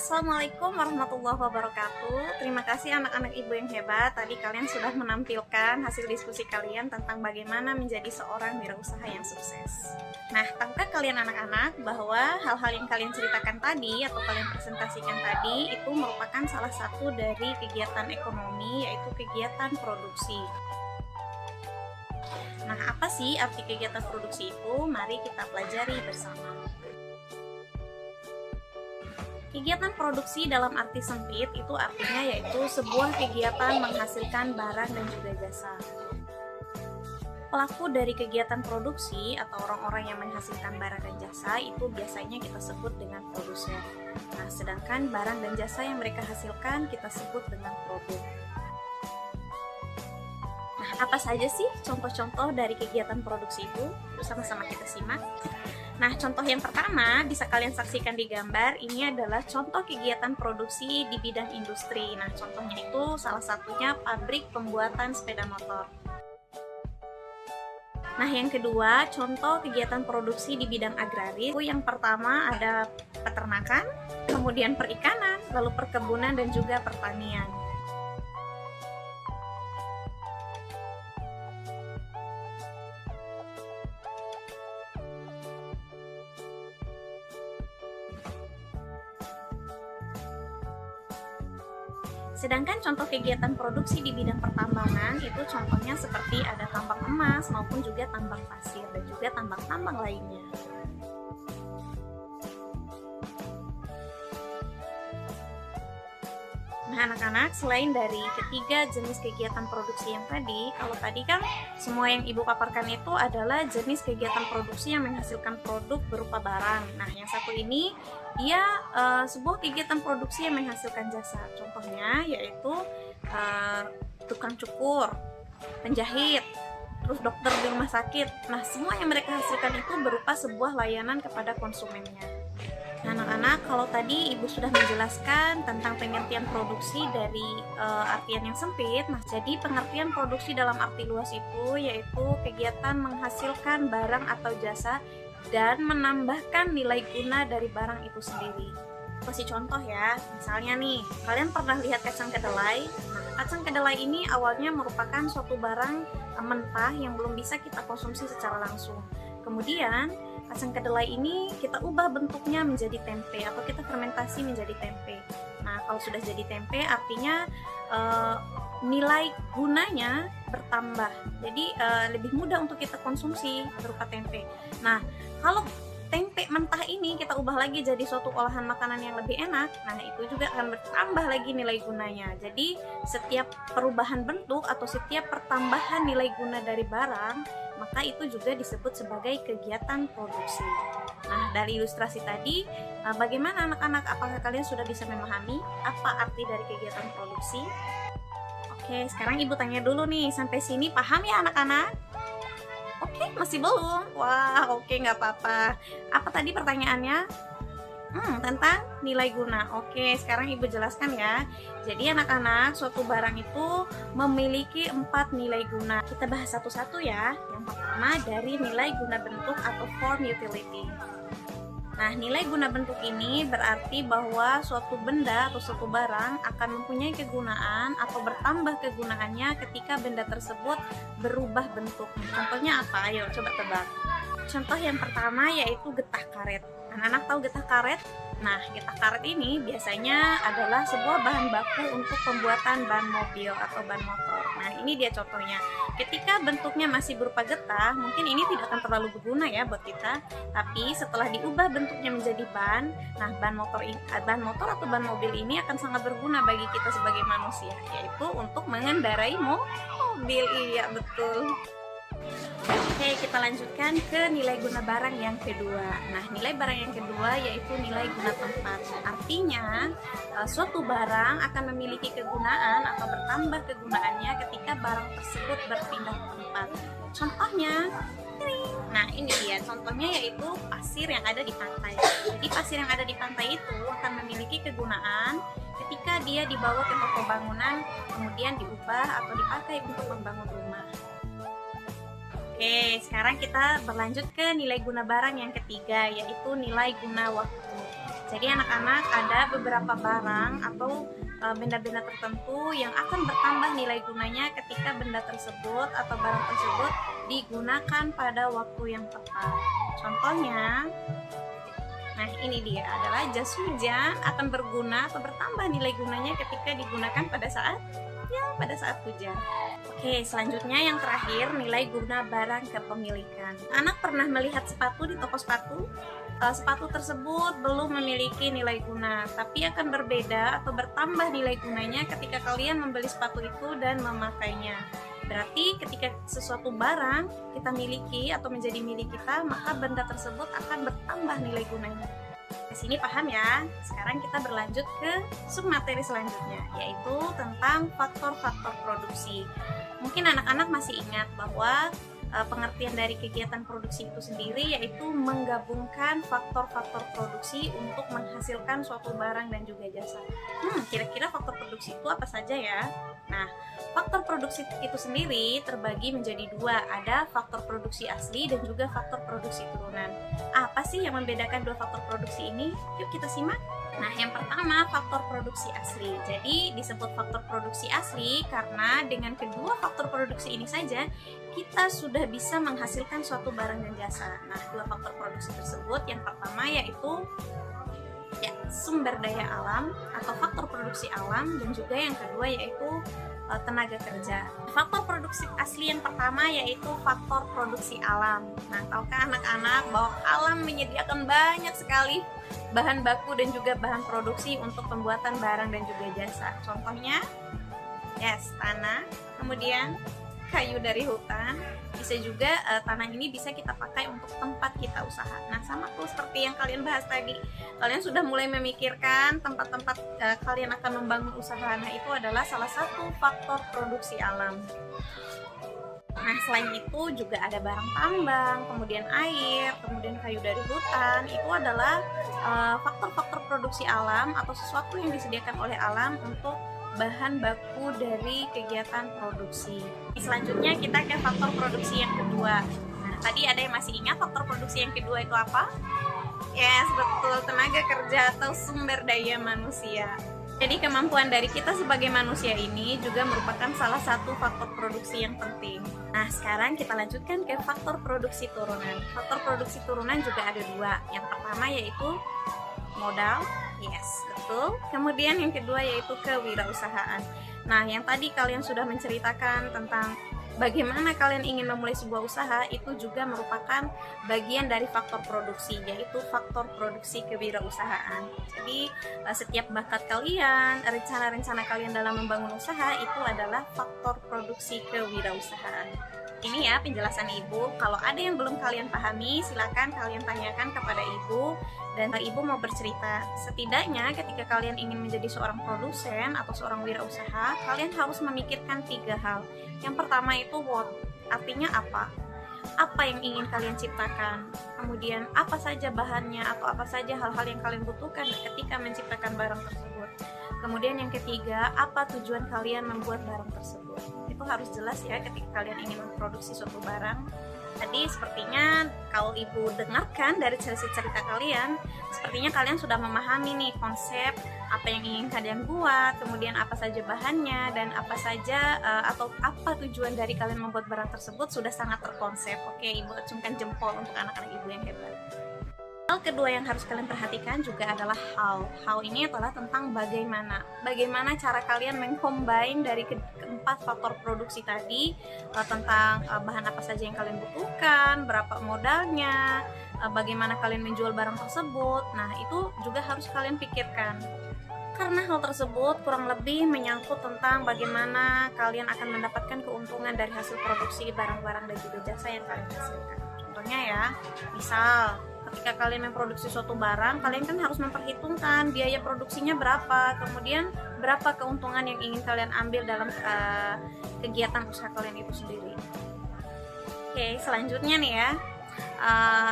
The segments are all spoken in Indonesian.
Assalamualaikum warahmatullahi wabarakatuh. Terima kasih anak-anak ibu yang hebat. Tadi kalian sudah menampilkan hasil diskusi kalian tentang bagaimana menjadi seorang wirausaha yang sukses. Nah, tahukah kalian anak-anak bahwa hal-hal yang kalian ceritakan tadi atau kalian presentasikan tadi itu merupakan salah satu dari kegiatan ekonomi, yaitu kegiatan produksi. Nah, apa sih arti kegiatan produksi itu? Mari kita pelajari bersama. Kegiatan produksi dalam arti sempit itu artinya yaitu sebuah kegiatan menghasilkan barang dan juga jasa. Pelaku dari kegiatan produksi atau orang-orang yang menghasilkan barang dan jasa itu biasanya kita sebut dengan produsen. Nah, sedangkan barang dan jasa yang mereka hasilkan kita sebut dengan produk. Nah, apa saja sih contoh-contoh dari kegiatan produksi itu? Sama-sama kita simak. Nah, contoh yang pertama bisa kalian saksikan di gambar. Ini adalah contoh kegiatan produksi di bidang industri. Nah, contohnya itu salah satunya pabrik pembuatan sepeda motor. Nah, yang kedua, contoh kegiatan produksi di bidang agraris. Yang pertama ada peternakan, kemudian perikanan, lalu perkebunan dan juga pertanian. Sedangkan contoh kegiatan produksi di bidang pertambangan itu contohnya seperti ada tambang emas maupun juga tambang pasir dan juga tambang-tambang lainnya. Nah, anak-anak, selain dari ketiga jenis kegiatan produksi yang tadi, kalau tadi kan semua yang ibu paparkan itu adalah jenis kegiatan produksi yang menghasilkan produk berupa barang. Nah, yang satu ini dia sebuah kegiatan produksi yang menghasilkan jasa. Contohnya yaitu tukang cukur, penjahit, terus dokter di rumah sakit. Nah, semua yang mereka hasilkan itu berupa sebuah layanan kepada konsumennya. Nah, anak-anak, kalau tadi ibu sudah menjelaskan tentang pengertian produksi dari artian yang sempit, nah jadi pengertian produksi dalam arti luas itu yaitu kegiatan menghasilkan barang atau jasa dan menambahkan nilai guna dari barang itu sendiri. Kasih contoh ya, misalnya nih, kalian pernah lihat kacang kedelai? Nah, kacang kedelai ini awalnya merupakan suatu barang mentah yang belum bisa kita konsumsi secara langsung. Kemudian kacang kedelai ini kita ubah bentuknya menjadi tempe atau kita fermentasi menjadi tempe. Nah, kalau sudah jadi tempe artinya nilai gunanya bertambah. Jadi lebih mudah untuk kita konsumsi berupa tempe. Nah, kalau tempe mentah ini kita ubah lagi jadi suatu olahan makanan yang lebih enak, nah itu juga akan bertambah lagi nilai gunanya. Jadi setiap perubahan bentuk atau setiap pertambahan nilai guna dari barang, maka itu juga disebut sebagai kegiatan produksi. Nah, dari ilustrasi tadi, bagaimana anak-anak? Apakah kalian sudah bisa memahami apa arti dari kegiatan produksi? Oke, sekarang ibu tanya dulu nih, sampai sini paham ya anak-anak? Oke, masih belum? Wah, oke, nggak apa-apa. Apa tadi pertanyaannya? Tentang nilai guna. Oke, sekarang ibu jelaskan ya. Jadi anak-anak, suatu barang itu memiliki 4 nilai guna. Kita bahas satu-satu ya. Yang pertama dari nilai guna bentuk atau form utility. Nah, nilai guna bentuk ini berarti bahwa suatu benda atau suatu barang akan mempunyai kegunaan atau bertambah kegunaannya ketika benda tersebut berubah bentuk. Contohnya apa? Ayo coba tebak. Contoh yang pertama yaitu getah karet. Anak-anak tahu getah karet? Nah, getah karet ini biasanya adalah sebuah bahan baku untuk pembuatan ban mobil atau ban motor. Nah, ini dia contohnya. Ketika bentuknya masih berupa getah, mungkin ini tidak akan terlalu berguna ya buat kita. Tapi setelah diubah bentuknya menjadi ban, nah ban motor atau ban mobil ini akan sangat berguna bagi kita sebagai manusia, yaitu untuk mengendarai mobil. Iya, betul. Oke, kita lanjutkan ke nilai guna barang yang kedua. Nah, nilai barang yang kedua yaitu nilai guna tempat. Artinya, suatu barang akan memiliki kegunaan atau bertambah kegunaannya ketika barang tersebut berpindah tempat. Contohnya, nah ini dia contohnya yaitu pasir yang ada di pantai. Jadi pasir yang ada di pantai itu akan memiliki kegunaan ketika dia dibawa ke toko bangunan, kemudian diubah atau dipakai untuk membangun rumah. Oke, sekarang kita berlanjut ke nilai guna barang yang ketiga, yaitu nilai guna waktu. Jadi anak-anak, ada beberapa barang atau benda-benda tertentu yang akan bertambah nilai gunanya ketika benda tersebut atau barang tersebut digunakan pada waktu yang tepat. Contohnya, nah ini dia adalah jas hujan akan berguna atau bertambah nilai gunanya ketika digunakan pada saat hujan. Oke, selanjutnya yang terakhir, nilai guna barang kepemilikan. Anak pernah melihat sepatu di toko sepatu? Sepatu tersebut belum memiliki nilai guna, tapi akan berbeda atau bertambah nilai gunanya ketika kalian membeli sepatu itu dan memakainya. Berarti ketika sesuatu barang kita miliki atau menjadi milik kita, maka benda tersebut akan bertambah nilai gunanya. Di sini paham ya? Sekarang kita berlanjut ke submateri selanjutnya, yaitu tentang faktor-faktor produksi. Mungkin anak-anak masih ingat bahwa pengertian dari kegiatan produksi itu sendiri yaitu menggabungkan faktor-faktor produksi untuk menghasilkan suatu barang dan juga jasa. Kira-kira faktor produksi itu apa saja ya? Nah, faktor produksi itu sendiri terbagi menjadi dua, ada faktor produksi asli dan juga faktor produksi turunan. Apa sih yang membedakan dua faktor produksi ini? Yuk kita simak. Nah, yang pertama faktor produksi asli. Jadi disebut faktor produksi asli karena dengan kedua faktor produksi ini saja kita sudah bisa menghasilkan suatu barang dan jasa. Nah, dua faktor produksi tersebut yang pertama yaitu sumber daya alam atau faktor produksi alam, dan juga yang kedua yaitu tenaga kerja. Faktor produksi asli yang pertama yaitu faktor produksi alam. Nah, tahukah anak-anak bahwa alam menyediakan banyak sekali bahan baku dan juga bahan produksi untuk pembuatan barang dan juga jasa. Contohnya, tanah, kemudian kayu dari hutan, bisa juga tanah ini bisa kita pakai untuk tempat kita usaha. Nah, sama tuh seperti yang kalian bahas tadi, kalian sudah mulai memikirkan tempat-tempat kalian akan membangun usaha. Nah, itu adalah salah satu faktor produksi alam. Nah, selain itu juga ada barang tambang, kemudian air, kemudian kayu dari hutan. Itu adalah faktor-faktor produksi alam atau sesuatu yang disediakan oleh alam untuk bahan baku dari kegiatan produksi. Selanjutnya kita ke faktor produksi yang kedua. Nah, tadi ada yang masih ingat faktor produksi yang kedua itu apa? Yes, betul, tenaga kerja atau sumber daya manusia. Jadi kemampuan dari kita sebagai manusia ini juga merupakan salah satu faktor produksi yang penting. Nah, sekarang kita lanjutkan ke faktor produksi turunan. Faktor produksi turunan juga ada dua. Yang pertama yaitu modal. Yes, betul. Kemudian yang kedua yaitu kewirausahaan. Nah, yang tadi kalian sudah menceritakan tentang bagaimana kalian ingin memulai sebuah usaha, itu juga merupakan bagian dari faktor produksi, yaitu faktor produksi kewirausahaan. Jadi, setiap bakat kalian, rencana-rencana kalian dalam membangun usaha itu adalah faktor produksi kewirausahaan. Ini ya penjelasan Ibu. Kalau ada yang belum kalian pahami, silakan kalian tanyakan kepada Ibu, dan Ibu mau bercerita. Setidaknya ketika kalian ingin menjadi seorang produsen atau seorang wirausaha, kalian harus memikirkan 3 hal. Yang pertama itu what, artinya apa? Apa yang ingin kalian ciptakan? Kemudian apa saja bahannya atau apa saja hal-hal yang kalian butuhkan ketika menciptakan barang tersebut? Kemudian yang ketiga, apa tujuan kalian membuat barang tersebut? Itu harus jelas ya ketika kalian ingin memproduksi suatu barang. Tadi sepertinya kalau Ibu dengarkan dari cerita kalian, sepertinya kalian sudah memahami nih konsep apa yang ingin kalian buat, kemudian apa saja bahannya, dan apa saja atau apa tujuan dari kalian membuat barang tersebut sudah sangat terkonsep. Oke, Ibu acungkan jempol untuk anak-anak Ibu yang hebat. Hal kedua yang harus kalian perhatikan juga adalah how. How ini adalah tentang bagaimana cara kalian mengcombine dari keempat faktor produksi tadi, tentang bahan apa saja yang kalian butuhkan, berapa modalnya, bagaimana kalian menjual barang tersebut. Nah, itu juga harus kalian pikirkan. Karena hal tersebut kurang lebih menyangkut tentang bagaimana kalian akan mendapatkan keuntungan dari hasil produksi barang-barang dan juga jasa yang kalian hasilkan. Contohnya ya, misal ketika kalian memproduksi suatu barang, kalian kan harus memperhitungkan biaya produksinya berapa, kemudian berapa keuntungan yang ingin kalian ambil dalam kegiatan usaha kalian itu sendiri. Oke, selanjutnya nih ya,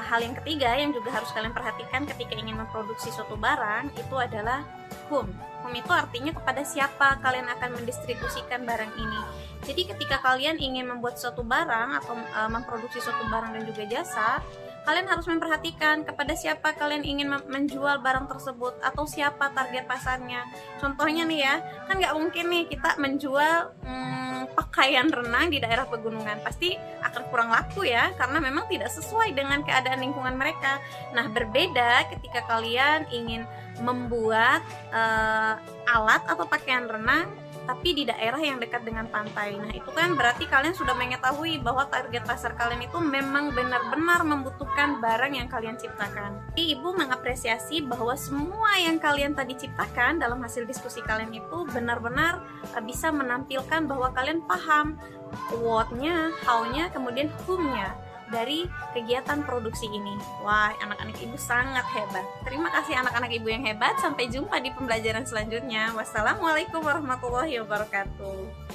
hal yang ketiga yang juga harus kalian perhatikan ketika ingin memproduksi suatu barang itu adalah whom. Whom itu artinya kepada siapa kalian akan mendistribusikan barang ini. Jadi ketika kalian ingin membuat suatu barang atau memproduksi suatu barang dan juga jasa, kalian harus memperhatikan kepada siapa kalian ingin menjual barang tersebut atau siapa target pasarnya. Contohnya nih ya, kan nggak mungkin nih kita menjual pakaian renang di daerah pegunungan, pasti akan kurang laku ya, karena memang tidak sesuai dengan keadaan lingkungan mereka. Nah, berbeda ketika kalian ingin membuat alat atau pakaian renang tapi di daerah yang dekat dengan pantai. Nah, itu kan berarti kalian sudah mengetahui bahwa target pasar kalian itu memang benar-benar membutuhkan barang yang kalian ciptakan. Jadi, Ibu mengapresiasi bahwa semua yang kalian tadi ciptakan dalam hasil diskusi kalian itu benar-benar bisa menampilkan bahwa kalian paham what-nya, how-nya, kemudian whom-nya dari kegiatan produksi ini. Wah, anak-anak Ibu sangat hebat. Terima kasih anak-anak Ibu yang hebat. Sampai jumpa di pembelajaran selanjutnya. Wassalamualaikum warahmatullahi wabarakatuh.